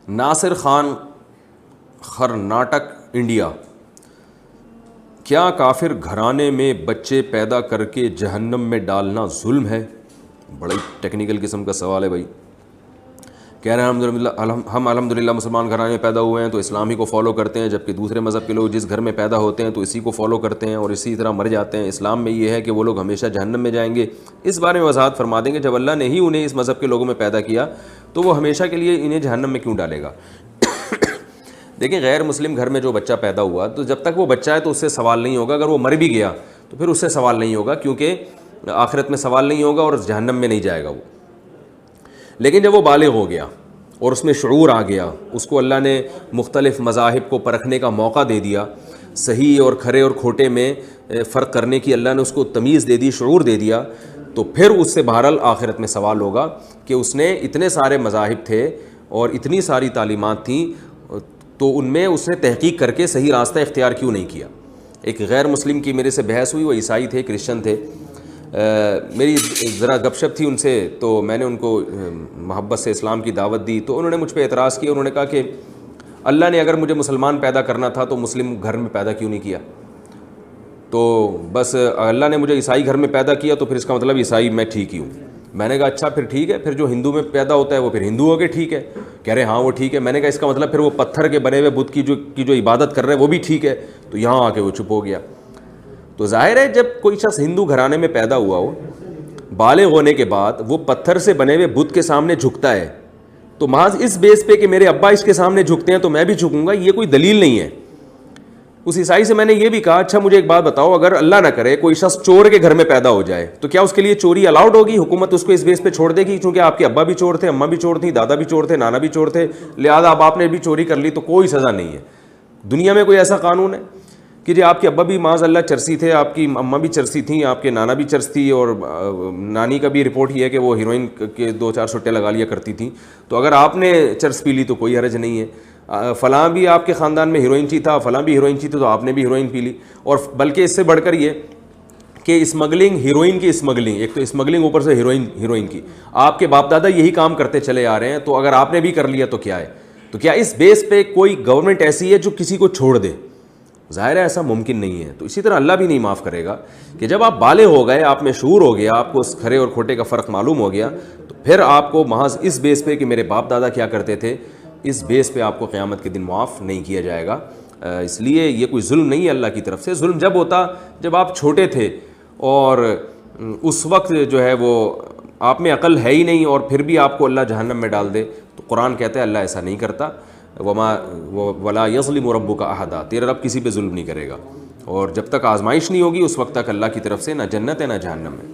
Nasir Khan, Karnataka, India: کیا کافر گھرانے میں بچے پیدا کر کے جہنم میں ڈالنا ظلم ہے؟ بڑا ہی ٹیکنیکل قسم کا سوال ہے بھائی. کہہ رہے ہیں ہم الحمدللہ مسلمان گھرانے میں پیدا ہوئے ہیں تو اسلامی کو فالو کرتے ہیں، جبکہ دوسرے مذہب کے لوگ جس گھر میں پیدا ہوتے ہیں تو اسی کو فالو کرتے ہیں اور اسی طرح مر جاتے ہیں. اسلام میں یہ ہے کہ وہ لوگ ہمیشہ جہنم میں جائیں گے. اس بارے میں وضاحت فرما دیں گے. جب اللہ نے ہی انہیں اس مذہب کے لوگوں میں پیدا کیا تو وہ ہمیشہ کے لیے انہیں جہنم میں کیوں ڈالے گا؟ دیکھیں، غیر مسلم گھر میں جو بچہ پیدا ہوا تو جب تک وہ بچہ ہے تو اس سے سوال نہیں ہوگا. اگر وہ مر بھی گیا تو پھر اس سے سوال نہیں ہوگا، کیونکہ آخرت میں سوال نہیں ہوگا اور جہنم میں نہیں جائے گا وہ. لیکن جب وہ بالغ ہو گیا اور اس میں شعور آ گیا، اس کو اللہ نے مختلف مذاہب کو پرکھنے کا موقع دے دیا، صحیح اور کھرے اور کھوٹے میں فرق کرنے کی اللہ نے اس کو تمیز دے دی، شعور دے دیا، تو پھر اس سے بہرحال آخرت میں سوال ہوگا کہ اس نے اتنے سارے مذاہب تھے اور اتنی ساری تعلیمات تھیں تو ان میں اس نے تحقیق کر کے صحیح راستہ اختیار کیوں نہیں کیا. ایک غیر مسلم کی میرے سے بحث ہوئی، وہ عیسائی تھے، کرسچن تھے. میری ذرا گپ شپ تھی ان سے، تو میں نے ان کو محبت سے اسلام کی دعوت دی. تو انہوں نے مجھ پہ اعتراض کیا. انہوں نے کہا کہ اللہ نے اگر مجھے مسلمان پیدا کرنا تھا تو مسلم گھر میں پیدا کیوں نہیں کیا؟ تو بس اللہ نے مجھے عیسائی گھر میں پیدا کیا تو پھر اس کا مطلب عیسائی میں ٹھیک ہی ہوں. میں نے کہا اچھا پھر ٹھیک ہے، پھر جو ہندو میں پیدا ہوتا ہے وہ پھر ہندو ہو کے ٹھیک ہے. کہہ رہے ہاں وہ ٹھیک ہے. میں نے کہا اس کا مطلب پھر وہ پتھر کے بنے ہوئے بت کی جو عبادت کر رہے ہیں وہ بھی ٹھیک ہے. تو یہاں آ کے وہ چپ ہو گیا. تو ظاہر ہے جب کوئی شخص ہندو گھرانے میں پیدا ہوا ہو، بالغ ہونے کے بعد وہ پتھر سے بنے ہوئے بت کے سامنے جھکتا ہے، تو محض اس بیس پہ کہ میرے ابا اس کے سامنے جھکتے ہیں تو میں بھی جھکوں گا، یہ کوئی دلیل نہیں ہے. اس عیسائی سے میں نے یہ بھی کہا اچھا مجھے ایک بات بتاؤ، اگر اللہ نہ کرے کوئی شخص چور کے گھر میں پیدا ہو جائے تو کیا اس کے لیے چوری الاؤڈ ہوگی؟ حکومت اس کو اس بیس پہ چھوڑ دے گی چونکہ آپ کے ابا بھی چور تھے، اماں بھی چور تھیں، دادا بھی چور تھے، نانا بھی چور تھے، لہٰذا اب آپ نے بھی چوری کر لی تو کوئی سزا نہیں ہے؟ دنیا میں کوئی ایسا قانون ہے کہ جی آپ کے ابا بھی معاذ اللہ چرسی تھے، آپ کی اماں بھی چرسی تھیں، آپ کے نانا بھی چرس تھی، اور نانی کا بھی رپورٹ یہ ہے کہ وہ ہیروئن کے 2-4 سٹے لگا لیا کرتی تھیں، تو اگر آپ نے چرس پی لی تو کوئی حرج نہیں ہے. فلاں بھی آپ کے خاندان میں ہیروئن چی تھا، فلاں بھی ہیروئن چی تھا، تو آپ نے بھی ہیروئن پی لی. اور بلکہ اس سے بڑھ کر یہ کہ اسمگلنگ، ہیروئن کی اسمگلنگ، ایک تو اسمگلنگ اوپر سے ہیروئن کی، آپ کے باپ دادا یہی کام کرتے چلے آ رہے ہیں، تو اگر آپ نے بھی کر لیا تو کیا ہے؟ تو کیا اس بیس پہ کوئی گورنمنٹ ایسی ہے جو کسی کو چھوڑ دے؟ ظاہر ہے ایسا ممکن نہیں ہے. تو اسی طرح اللہ بھی نہیں معاف کرے گا کہ جب آپ بالغ ہو گئے، آپ میں شعور ہو گیا، آپ کو اس کھرے اور کھوٹے کا فرق معلوم ہو گیا، تو پھر آپ کو محض اس بیس پہ کہ میرے باپ دادا کیا کرتے تھے، اس بیس پہ آپ کو قیامت کے دن معاف نہیں کیا جائے گا. اس لیے یہ کوئی ظلم نہیں ہے اللہ کی طرف سے. ظلم جب ہوتا جب آپ چھوٹے تھے اور اس وقت جو ہے وہ آپ میں عقل ہے ہی نہیں اور پھر بھی آپ کو اللہ جہنم میں ڈال دے. تو قرآن کہتا ہے اللہ ایسا نہیں کرتا. ولا یظلم ربک احدا، تیرا رب کسی پہ ظلم نہیں کرے گا. اور جب تک آزمائش نہیں ہوگی اس وقت تک اللہ کی طرف سے نہ جنت ہے نہ جہنم ہے.